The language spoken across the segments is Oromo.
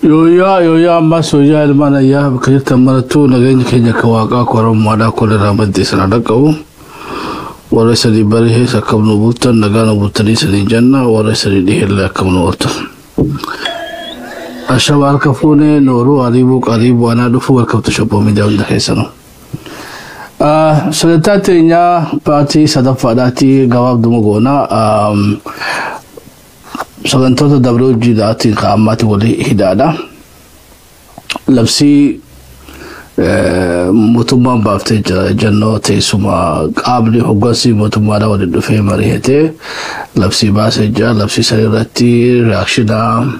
يا ما سويا المانا يا بكير تمرتو نجين كينيا كواقع كورم مادا كل رامد ديسنا دكوا وليس لي بره سكب نبوتا نجانا بوتني سني جنة وليس لي ده إلا كم نورتا الشباب كفوني نورو قريب وانا دفو وركبت شباب من دون دحيسنا سلطاتي باتي صدف فاداتي جواب دموغونا سلطات دبلو جداتي قامات ولي هدادا لبسي متوما بافتي جنو تيسوما قابلي هوغاسي متوما دا ولي دفي مريهتي لبسي باسجا لبسي سريرتي رياكشنا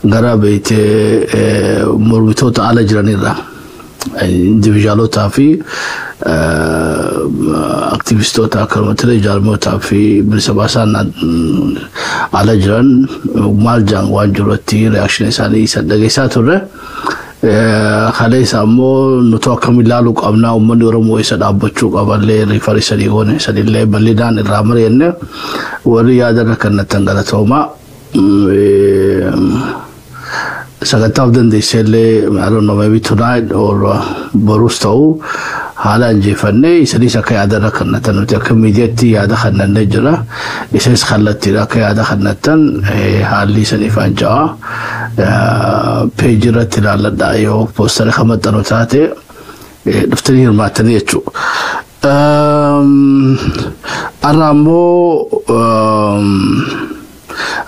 غرابيتي مربطو تعالى جرانيرا individualo tafi aktivisto ta karmatele jarmo tafi bersabasa ala jiran maljang wanjurati reaction sali sadage sature khale samo nuto kamilalu qabna umman oromo isada abchu qaballe rifari sali gone sali le balidan ramar yenne wari yadana kan tangala toma Second of them they said, I don't know, maybe tonight or Borustau, Hala Jefane, Sadisa Kayada Kanatan, immediately Adahan Nejera, it says Halatira Kayada Hanatan, Hali Sanifanja, Pejira Tirala Dayo, Poster Hamatanotate, Duftarir Matanechu. Aramo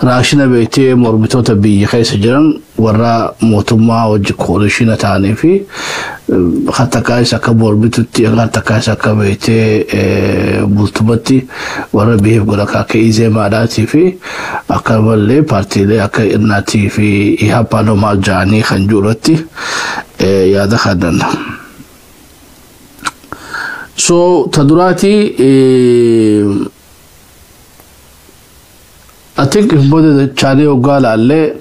راشنا بيتي مربوطة بيخيس جرن ورا موتما وجكورشنا تاني في حتى كايسا كمربوطتي حتى كايسا كبيتي بلتبتي ورا بيه بقولك كيزي مالاتي في أكمل لي بارتي لي أكيرناتي في إيهابانو مالجاني خنجورتي يا دخلنا تدراتي I think if both the Chari Ogal alle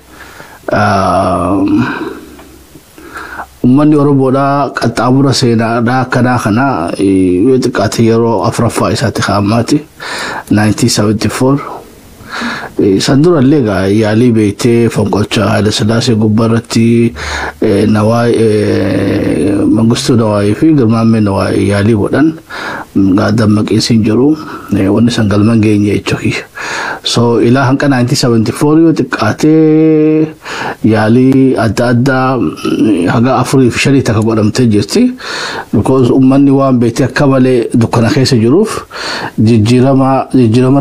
Umani Oroboda Katabura Sena Da Kanakana with Katiro Afrafa Isati Hamati 1974 Sandura Lega Yali Bete from Kocha Haile Selassie Gubarati Nawai Mangustu Nawai Figure Mame Nawai Yali Wodan Gada Makisin Juru one is Angalman Gain Choki. So ila hangka 1974 yo tikate yali adada haga afri fishari takabadam tejesti because umani wa beti kamale dukana khaysa juruf jijirama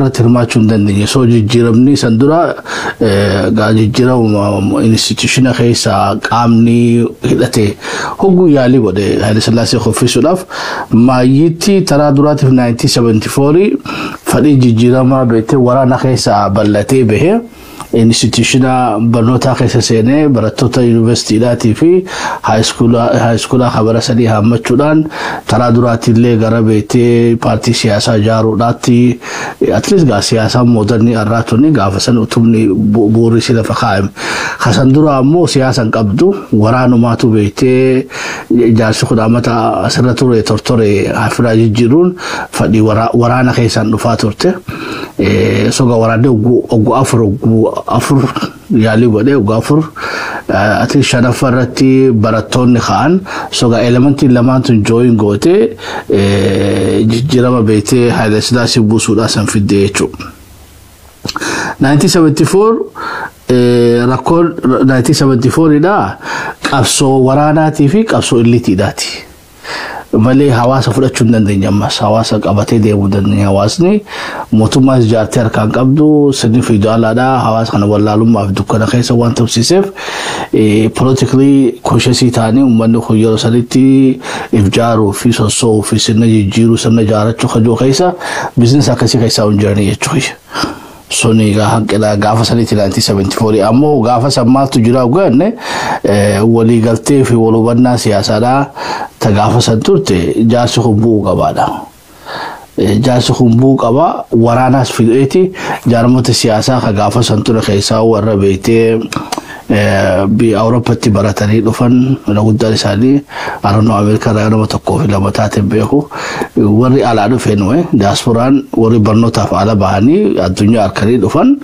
ratirma chundan ni so jijiramni sandura ga jijiram institution khaysa qamni hidate hogu yali bode Haile Selassie khofisulaf ma yiti taradurat 1974 fadi jijirama beti warana خيسا بلتي به institutiona بنوتا خيسا سيني براتوتا يونيفرسيتي لاتي في هاي سكولا خبر سليها مچودان ترادراتي اللي غربيتي بارتي سياسة جارو داتي اتليس غا سياسة مودرني اراتوني غافسن اتمني بوري سيلا فخائم خسن درا مو سياسة قبدو ورانو ماتو بيتي جارسو خدامتا سرطوري تورتوري حفراجي جيرون فدي ورانا خيسا نفاتورتي سوغا وراني ogu afur yali bode ogu afur ati shanafarati baraton khan soga elementi lamantun join gote jirama bete Haile Selassie busuda san fidecho 1974 record 1974 ida qabso warana tv qabso illiti dati مالي حواس فرشون دنيا مس حواس قبته ديمو دنيا حواسني موتوماس جارتر كان قبضو سني في دالا دا حواس كان والله لما في دكان خيسه وان توسيسف politically كوشسي تاني ومن خير سالتي افجارو في سو في سنه جيرو سنه جارت خجو خيسه بزنس اكسي خيسه اونجرني يچوي سوني غا غافا سالتي 1974 امو غافا سمال تجرا وغن ولي غلطي في ولوبنا سياسه تغافا سنتورتي جاسو خبو غبادا جاسو خبو غبا وراناس فيديتي جارمت سياسه غافا سنتور خيسا وربيتي بأوروبا تبارتني لفن نقول داري سالي أنا أمريكا رأينا متقوف لما تاتبعه وري على عدو فينوه داسبوران وري برنو تفعل بهاني الدنيا أركري لفن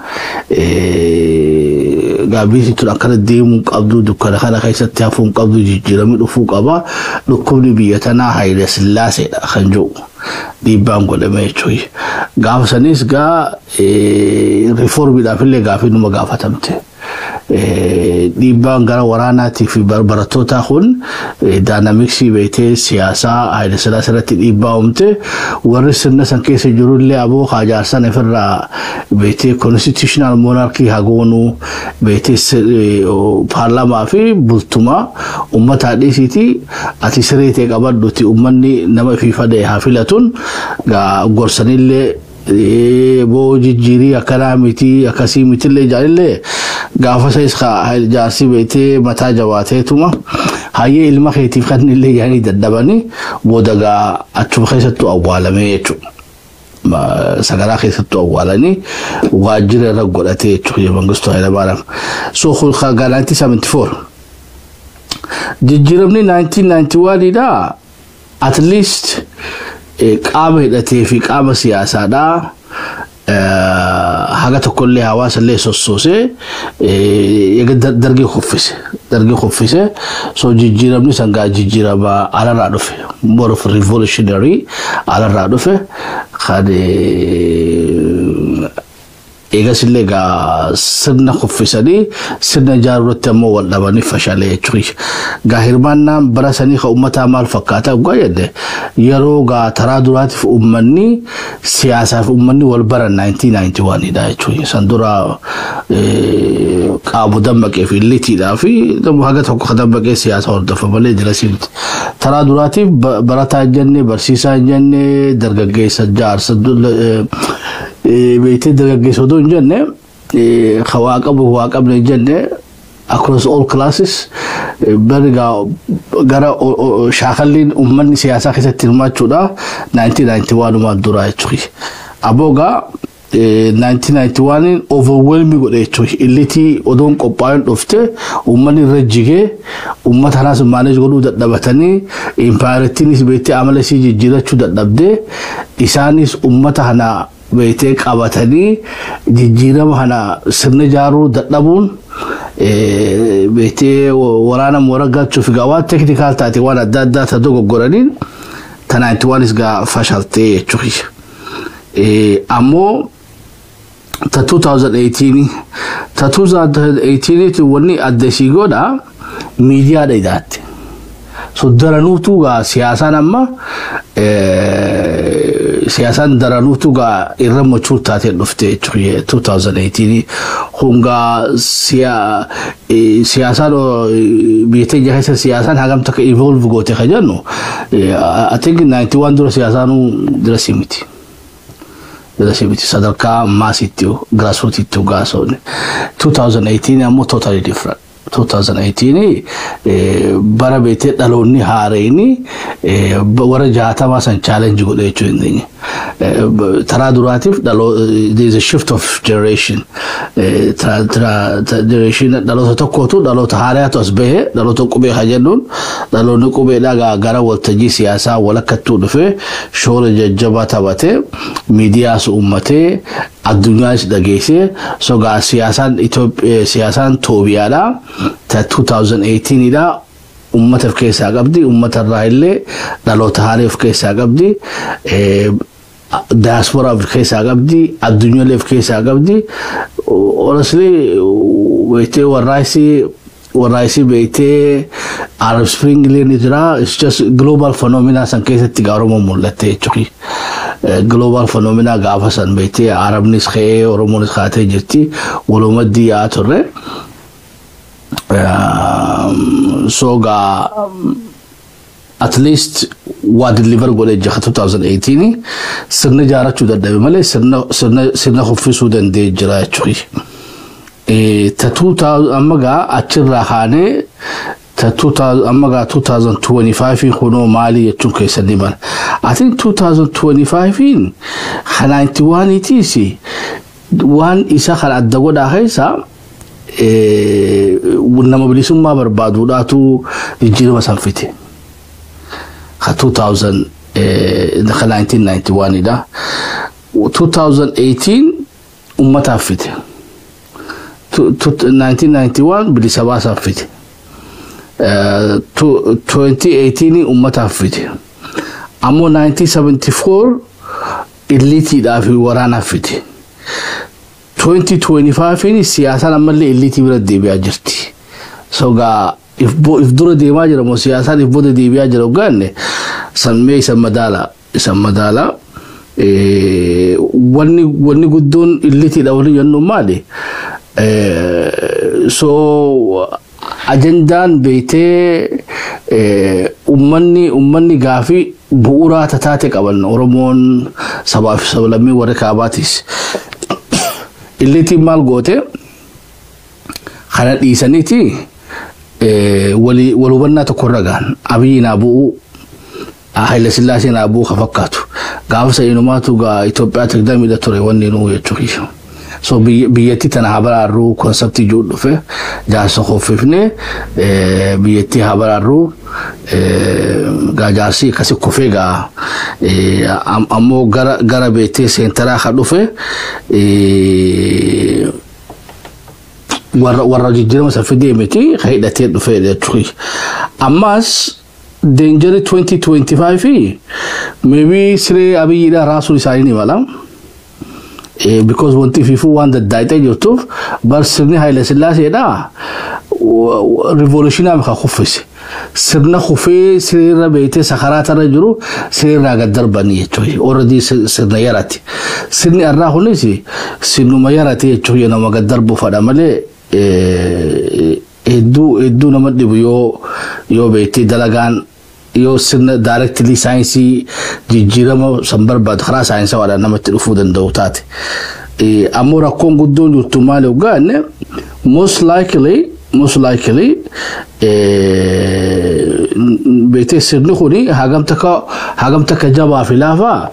gaabisi tun akkana deemuu qabdu dukkana kana keessatti hafuun qabdu jijjiiramni dhufuu qaba dhukkubni biyya tanaa Haayile Sillaaseedha kan jiru dhiibbaan godhame jechuudha. Gaafa sanis riiformiidhaaf illee gaafii numa gaafatamte. Dhiibbaan gara waraanaatii fi barattootaa kun daayinaamiksii beektee siyaasaa Haayile Sillaasee irratti dhiibbaa uumte warri sirna san keessa jirullee aboo hajaarsan ofirraa beektee constitutional monarchy hagoonuu beektee paarlaamaa fi bultumaa uummataa dhiisiiti ati siree ta'e qabadduuti uummanni nama fiifadhe haa filatun gorsanillee boo jijjiirii akkanaa miti akkasii mitillee jaalillee gaafa sayis jaarsi beektee mataa jabaateetuma hayyee ilma keetiif kan illee yaanii daddabanii booda achuma keessattuu awwaalame jechuudha. Sagaraa keessattuu awwaalanii waajjira irra godhatee jechuudha Mangistuu Hayilamaariyaam. So gaa 1974 jijjiiramni 1991dha at least qaama hidhatee fi qaama siyaasaadha. Haga tokkollee hawaasallee sossoosee dargii kuffise so jijjiiramni sangaa jijjiirama alarraa dhufe more of revolutionary alarraa dhufe kan eegasillee sirna kuffisanii sirna jaaruutti ammoo wal dhabanii fashalee jechuudha. Hirmaannaan bara sanii ka uummataa maal fakkaata ugaa jedhe yeroo taraa duraatiif uummanni siyaasaaf uummanni wal baran 1991dha jechuudha. San dura qaabu dammaqee fi litiidhaa fi haga tokko ka dammaqee siyaasa hordofa malee dirasiimti. Taraa duraatiif barataa jenne barsiisaa jenne dargaggeessa jaarsa beektee dargaggeessa odoo hin jenne waaqabne jenne across all classes gara shaakalliin uummanni siyaasaa keessatti hirmaachuudha 1991 dura jechuudha. Aboogaa 1991 overwhelming godhe jechuudha. Illitii odoon qophaa'een dhufte uummanni irra jigee uummata kanaas maaneej godhuu dadhabatanii impaayiretiinis beektee amala isii jijjiirachuu dadhabdee isaanis uummata kana beektee qabatanii jijjiirama kana sirna jaaruu dadhabuun beektee waraana moora galchuuf waan teeknikaal taate waan adda addaa ta'e dogoggoraniin 91 fashaltee jechuudha. Ammoo 2018 wanni adda ishii godha miidiyaadha idaatti. So daranuutu siyaasaan amma siyaasan daranuutu irra machuur taatee dhufte jechuudha 2018 hunga siyaasaan biyya keessa siyaasaan hagam takka evolve goote ka jennu I think 91 dura siyaasaan dura simiti. Sadarkaa maasitti grassrootitti gaasoone 2018 ammoo totally different. 2018 bara beektee dhaloonni haareeni warra 60 san challenge godhe jechuudha. Taraa duraatiif there is a shift of generation. Generation dhaloota tokkootu dhaloota haaraatu as bahe dhaloota qubee hajennuun dhaloonni qubeedhaa gara waltajjii siyaasaa walakkattuu dhufe shoora jajjabaa taphatee miidiyaas uummatee addunyaas dhageessee sogaa siyaasaan Toobiyaadha 2018dha. Ummata keessaa qabdi ummata irraa illee dhaloota haaraa keessaa qabdi diaspora keessaa qabdi addunyaa keessaa qabdi. Honestly beektee warraayisii beektee Arab Spring illee jira. It's just global phenomena san keessatti Oromoo mul'atte jechuudha. Global phenomena gaafa san beektee Arabnis ka'ee Oromoonis kaatee jirti walumaddii yaa turre. So at least what deliver godhe jaka 2018 sirna jaarachuu dadhabe malee sirna kuffisuu danda'ee jira jechuudha. Amma achirraa kaanee amma 2025 kunoo maali jechuun keessa diban. I think 2025 91 waan isa kan adda godhaa keessa nama bilisummaa barbaaduudhaatu jijjiirama san fite. 1991 dha. 2018 ummataaf fite. 1991 bilisa baasaa fide 2018 ummata fide ammoo 1974 illitiidhaaf waraana fide 2025 siyaasaan ammallee illitii bira deebi'aa jirti so gaa if dura deemaa jira moo siyaasaan if booda deebi'aa jira ogaanne sammee isa madaala wanni guddoon illitiidha waliin jennu maali so ajandaan beeytee ummanni gaafii bu'uuraa taate qaban Oromoon sabaaf sablammii warra kaabaatis illiti maal goote kana dhiisaniiti wal hubannaa tokko ragaan Abiyyi naa bu'u Haile Sillaasee naa bu'u ka fakkaatu gaafa sa'inumaatu gaa Itoophiyaa tigdamidha ture wanni nuu jechuudha so biyyatti tana habararru konsepti juu dhufe jaarsa khofifne biyyatti habararru gajarsi kasi kufega ammo gara bete sentara khadufe warra jijjirama safide meti khaydate dhufe de tui amas danger 2025 maybe sire Abiyyi da rasul isaani wala because one thing if you want the data YouTube but sirni Haile Sillaasee da revolutionary ka khufis sirna khufi sirra beete sakharata rajulu sirra gadar bani toy already sirna yarati sirni arra hunisi sinu mayarati toy na magadar bu fada male edu na madibu yo beete dalagan yo sirna directly science jijjirama sambar bad khara science wala namat ufudan dawtat amura kongo don yutumale ugane most likely beete sirni khuni hagamtaka jaba filafa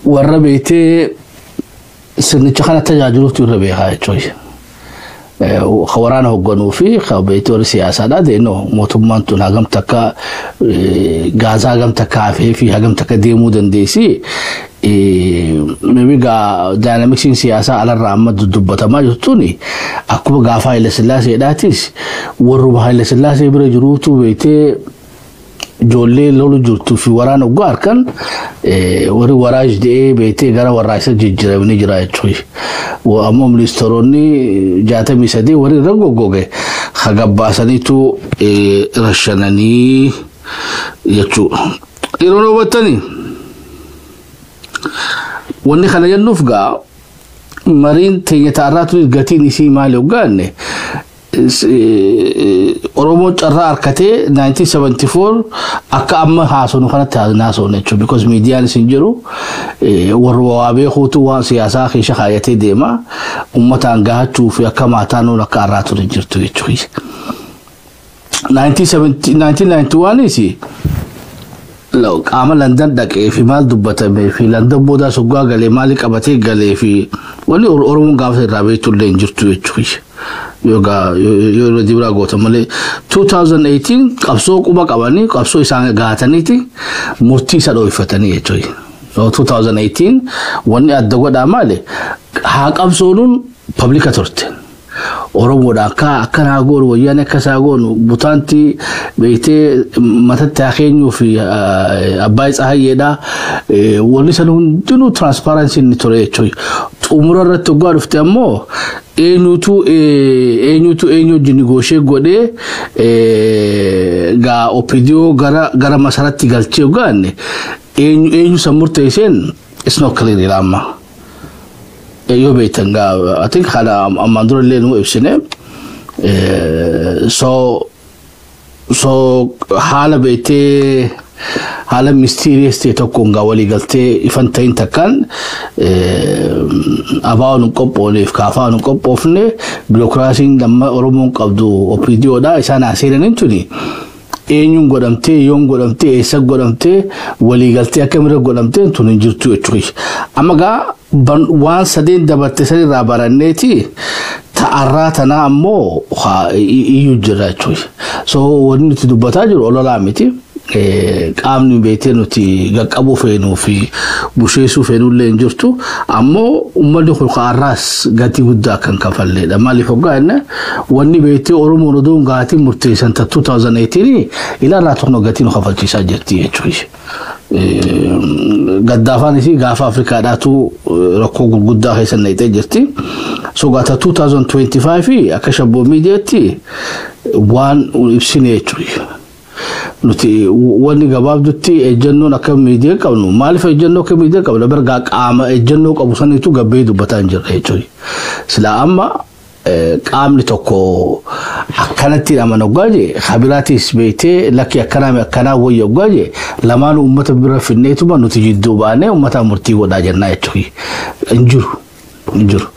warra beete sirni chakana tajajulu turabe ha choy خورانا هجنوا فيه خبيتور سياسة ده إنه مطمئن تناقم تكا غازا قم تكا في هجم تكا ديمو دنديسي مبيجا ديناميكسين سياسة على الرامة الدبّة ما جتوني أكو غافا إلى سلاسة داتيس وربها إلى سلاسة برجروتو بيته جولي لولو جرتو في ورانا وقار كان وري وراج دي بيتي غرا ورايسة جيجرا ونجرا يتوي وأمام لستروني جاتا ميسادي وري رغو غوغي خغباساني تو رشاناني يتو إيرونو بطاني واني خانا ينفقا مرين تيتاراتو الغتي نسي مالي وقاني Oromo charra arkate 1974 akka amma haasonu kanatti haasonu necho because media sinjiru warwaabe khutu wa siyasa khisha khayate dema ummatan gahachu fi akka matanu lakaratu jirtu jechuhi 1991 isi لو عمل لندن دقي في مال دبته في لندن بودا سوغا غلي مالك ابتي غلي في ولي اورمون غاف رابيت لين جرتو يچوي يوغا يو ديبرا غوت ملي 2018 قبسو قبا قباني قبسو اسان غاتنيتي مرتي سدو يفتني يچوي 2018 وني ادغو دامالي ها قبسونون پبليك اتورت Oromo da kana gor wayane kasagon butanti beete matatta khenyu fi abai tsahayeda woni sanun dinu transparency ni tore choy umurara to gor ftamo enyutu negotiate gode ga opidio gara masarati galche gane enyu samurte sen it's not clear ilama yo beitanga I think hala amandro lenu ifsine so hala beite hala mysterious te to konga wali galte ifanta intakan abawn kopo le kafa kopo fne bureaucracy ndamma Oromo qabdu opidio da isana asiren intuni enyun godamte yon godamte esa godamte wali galte akamra godamte tunin jirtu etri amaga wan sadin dabarte sari rabaraneti ta'arratana ammo iyu jira choy so wonni tudubata jiro olola miti qaamni beekte nuti qaqqabuu feenuu fi busheessuu feenullee hin jirtu ammoo uummanni kun qaarraas gatii guddaa kan kafalleedha maaliif hoggaa inni wanni beekte Oromoon oduun gaatii murteessan 2018 ilaallaa tokko gatii nu kafalchiisaa jirti jechuudha. Gaddaafaan isii gaafa Afrikaadhaatu rakkoo gurguddaa keessa naqxee jirti. So gaata 2025 akka shabboo miidiyaatti waan ibsine jechuudha. Nuti wanni gabaabdutti ejjennoon akka miidiyaa qabnu maaliif ejjennoo akka miidiyaa qabnu bargaa qaama ejjennoo qabu sanitu gabbee dubbataa hin jirre jechuudha. Sila amma qaamni tokko akkanatti amana ogaaje khabiraatis beekte lakki akkanaa wayya ogaaje lamaan uummata bira finneetuma nuti jidduu baanee uummata murtii godhaa jennaa jechuudha. Injuru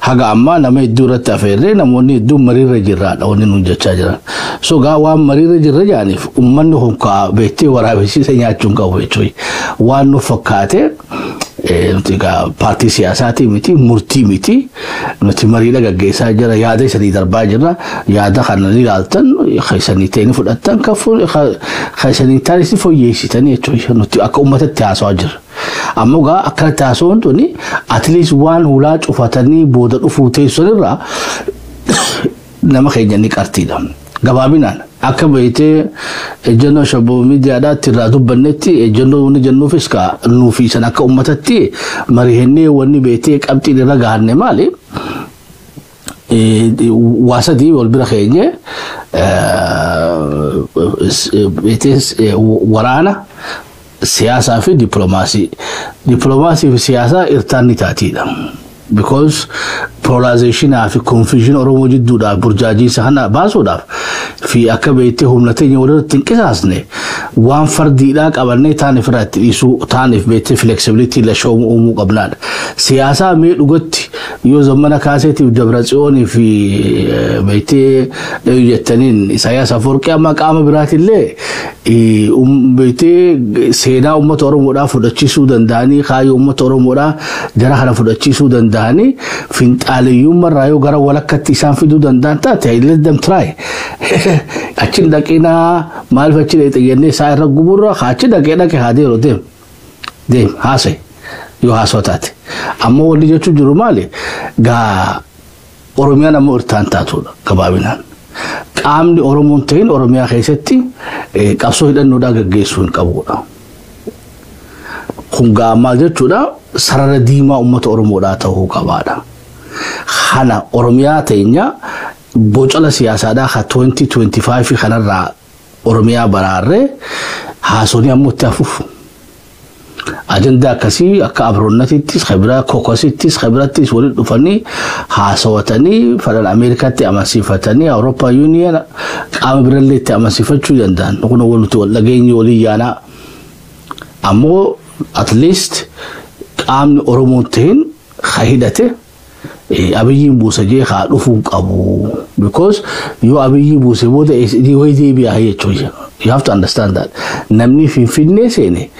haga amma nama iddoo irratti afeerree namoonni iddoo mariirra jirraadha wanni nuun jechaa jiran. So gaa waan mariirra jirra jaaniif uummanni hunkaa beektee waraabessiisa nyaachuun qabu jechuudha. Waan nu fakkaate nuti gaa paartii siyaasaatii miti murtii miti nuti mariidha gaggeessaa jira yaada isanii darbaa jirra yaada kana ilaaltan keessanii ta'anii fudhattan keessanii taasisi fooyyeessitanii jechuudha nuti akka uummatatti haasawaa jirra. Amma gaa akka taasisuun tuni at least waan hulaa cufatanii booda dhufuu teessanirraa nama keenya ni qartiidha. Gabaabinaan akka beekte ejjennoo shabboo miidiyaadhaatti irraa dubbannetti ejjennoo wanni jennuufis ka nuufi san akka uummatatti marihennee wanni beektee qabxiin irra gahanne maali? Waasadii wal bira keenye waraana siyaasaa fi dippiloomaasii fi siyaasaa irtaanni taatiidha. Because polarization fi confusion Oromoo jidduudhaaf burjaajiinsa kana baasuudhaaf fi akka beektee humna teenya walirratti hin qisaasne waan fardiidhaa qabannee taaniif irratti dhiisuu taaniif beektee flexibility lashoomuu uumuu qabnaadha. Siyaasaa mee dhugatti yoo zammana kaaseetiif Dabratsiyoonii fi beektee jettaniin Isaayyaas Afwerqii amma qaama biraatillee beektee seenaa uummata Oromoodhaa fudhachiisuu danda'anii kaayyoo uummata Oromoodhaa jara kana fudhachiisuu danda'anii finxaaliyyummaa irraa yoo gara walakkatti isaan fiduu danda'an taate let them try. Achin dhaqinaa maaliif achi xiyyeennee isaa irra guburra achi dhaqee haadeeroo deem haasa'e yoo haasoo taate. Ammoo wanni jechuun jiru maali? Gaa Oromiyaan ammoo irtaan taatudha gabaabinaan. Qaamni Oromoon ta'in Oromiyaa keessatti qabsoo hidhannoodhaa gaggeessuu hin qabudha. Kun gaammaa jechuudha sarara diimaa uummata Oromoodhaa ta'uu qabaadha. Kana Oromiyaa teenya bocala siyaasaadhaa ka 2025 kanarraa Oromiyaa baraarree haasonni ammoo itti hafuuf. Ajandaa akkasii akka abroonnatittis khabira kokosittis khabirattis waliin dhufanii haasawatanii fadhan Ameerikaatti amansiifatanii Awurooppaa Yuuniyoon qaama birallee itti amansiifachuu danda'an. Kun walutti wal dhageenyi walii yaanaa. Ammoo at least qaamni Oromoon ta'in hidhate Abiyyiin buusa jee haa dhufuu qabu. Because yoo Abiyyi buuse booda way deebi'aa jechuudha. You have to understand that. Namni Finfinnee seene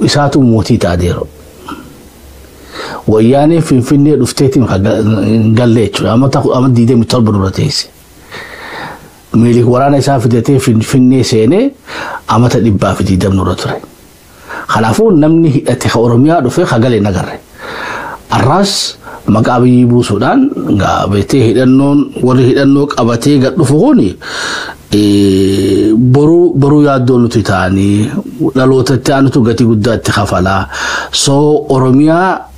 isaatu mootii taadeero. Wayyaanee Finfinnee dhufteetiin galle jechuudha. Amma diidee mitorba dura teesse. Miilik waraana isaa fidatee Finfinnee seene amata 120 dura ture. Kanaafuu namni hidhate Oromiyaa dhufe hagalee nagarre. Arraas maqaa Abiyyi buusuudhaan beektee hidhannoon warri hidhannoo qabatee gad dhufu kuni boruu yaaddoo nuti ta'anii dhalootatti aanutu gatii guddaatti kafalaa. So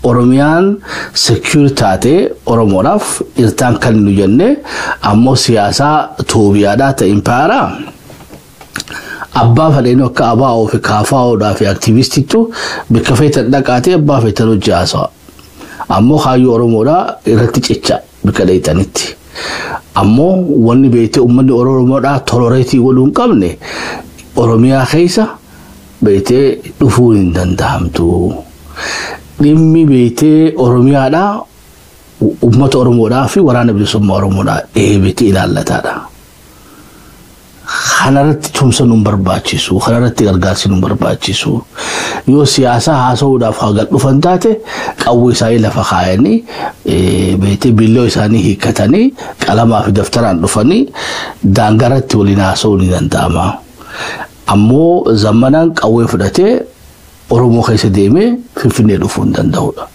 Oromiyaan secure taate Oromoodhaaf irtaan kan nu jenne ammoo siyaasaa Toobiyaadhaa ta'e impaaraa abbaa fadheen akka ABO fi KFO'dhaa fi aktiivistittu bakka feetan dhaqaatee abbaa feetan hojii haasawa. Ammoo kaayyoo Oromoodhaa irratti cicha bakka dheeytanitti. Ammoo wanni beektee uummanni Oromoodhaa toloreetii godhuu hin qabne Oromiyaa keessa beektee dhufuu hin danda'amtu. Dhimmi beektee Oromiyaadhaa uummata Oromoodhaa fi waraana bilisummaa Oromoodhaa beektee ilaallataadha. Kanarratti tumsa nu barbaachisu, kanarratti gargaarsi nu barbaachisu. Yoo siyaasa haasa'uudhaaf haga dhufan taate qawwee isaanii lafa kaayanii beektee billoo isaanii hiikkatanii qalamaa fi daftaraan dhufanii daangaratti waliin haasa'uu ni danda'ama. ammoo zamanan qawwee fudhatee Oromoo keessa deemee Finfinnee dhufuu hin danda'udha.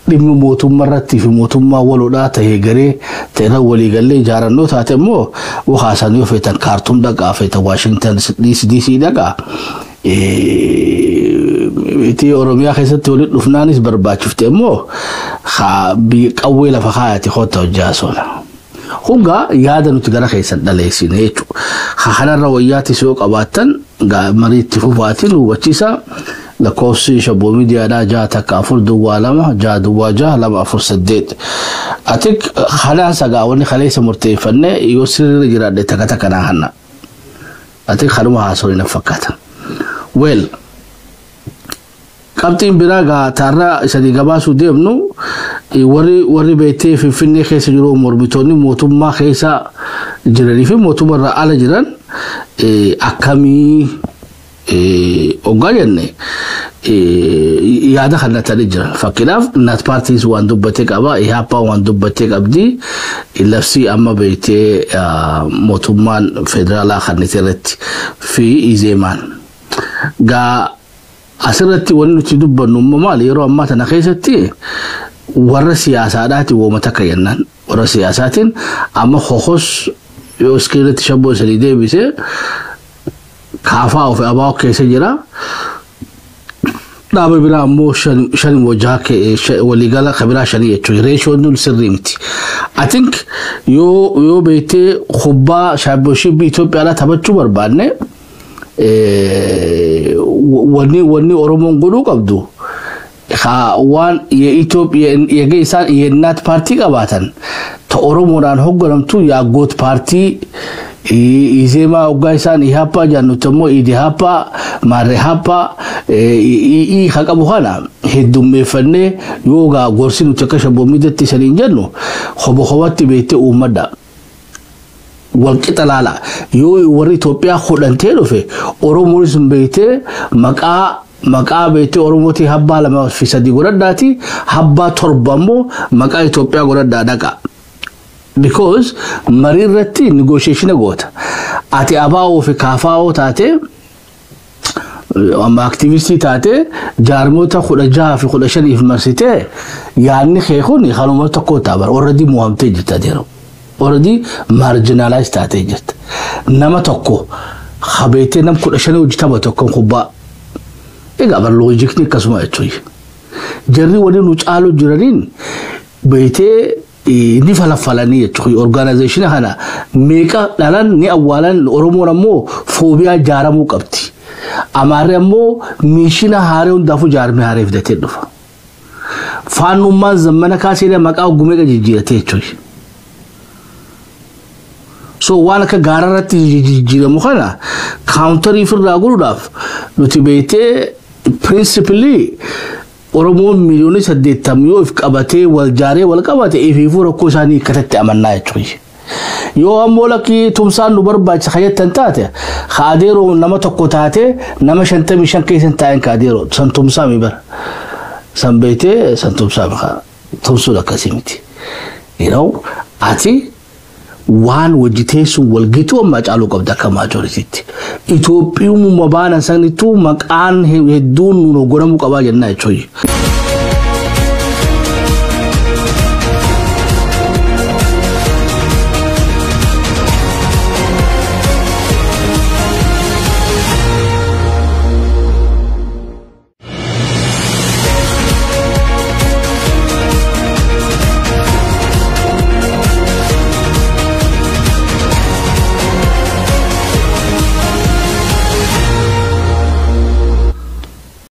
Dhimma mootummaa irratti fi mootummaa waloodhaa ta'ee garee ta'e walii galee ijaarannoo taate immoo waxaasanii feetan Kaartuum dhaqaa feetan Washington DC dhaqaa itti Oromiyaa keessatti walitti dhufnaanis barbaachifte immoo qawwee lafa kaayate hoota hojjaasoona. Hunga yaada nuti gara keessan dhaleessine jechuudha. Kanarra wayyaatti soo qabaattan mariitti fufaatiin hubachiisa. lakkoofsi shabboo miidiyaadhaa 642 atik khalaan sagaawani khaleessa murteeffanne yoo sirri jiraadhe takata kana hanna atik khaluma haasorina fakkaatan well qabtiin biraaga tarra isadi gabaasu deemnu warri beetee Finfinnee keessa jiru morbitoonni mootummaa keessa jiranii fi mootummaa ala jiran akkamii ogayanne yaada khanatani jiran fakkiidhaaf nat parties waan dubbatee qaba ihapa waan dubbatee qabdi ilafsi amma beetee mootummaan federaalaa khaniteeratti fi izeemaan ga asirratti wanni nuti dubbannu maal yeroo amma tana keessatti warra siyaasaadhaati woomata kayannan warra siyaasaatiin amma hohos yoo iskirratti shabboo sadii deebise kaafaa of abaa keessa jira dhaaba biraa ammoo shan wajaa waligala kabira shanii jechuudha ratio nul sirrimti I think yoo beetee khubba shabbooshibbi Itoophiyaadhaa taphachuu barbaanne wani Oromoon godhuu qabdu waan Itoophiyaa yegeesaan yennat partii qabaatan ta Oromoodhaan hogganamtu yaagoot partii izema ogaisan ihapa janutamo idihapa marehapa khaqabu khana hedumefane yoga gorsinu takashabo midati salinjano khoboti beete umada walqitalala yo wari Ethiopia khudantelo fe Oromoism beete maqa beete Oromoti habba lama fisadi goradati habba torbamo maqa Ethiopia goradda daqa because marirati negotiation agota ati abao fi kafao tate amma activity tate jarmota khudaja fi khudashan university yani khaykhuni khaluma takota bar already muhamte jita dero already marginalized tate jit nama tokko khabete nam khudashan ujita tokko khubba ega bar logic ni kasuma echoy jarri wali nu chaalo jirarin beete ni falafalani yechuy organization hana meka dalan ni awalan Oromo ramo phobia jaramu qabti amare ammo mishina hare undafu jarme hare fidate dufa fanu ma zamana kasile maqa gumega jijirate yechuy so wala ka gararati jijira mukhana counter ifra gurudaf nutibete principally Oromo millions saddeetamyo if qabate wal jaare wal qabate ififu rakko sani katatti amanna yechuy yo amolaki tumsan nu barbaach khayatan taate khadero nama tokko taate nama 55 keesan taan kadero santumsa mibar sanbete santumsa kha tumsula kasimiti ati one wajitesu walgitu macalu qabda ka majority Ethiopia mu mabana sanitu maqan hedun no goramu qaba janna yechuy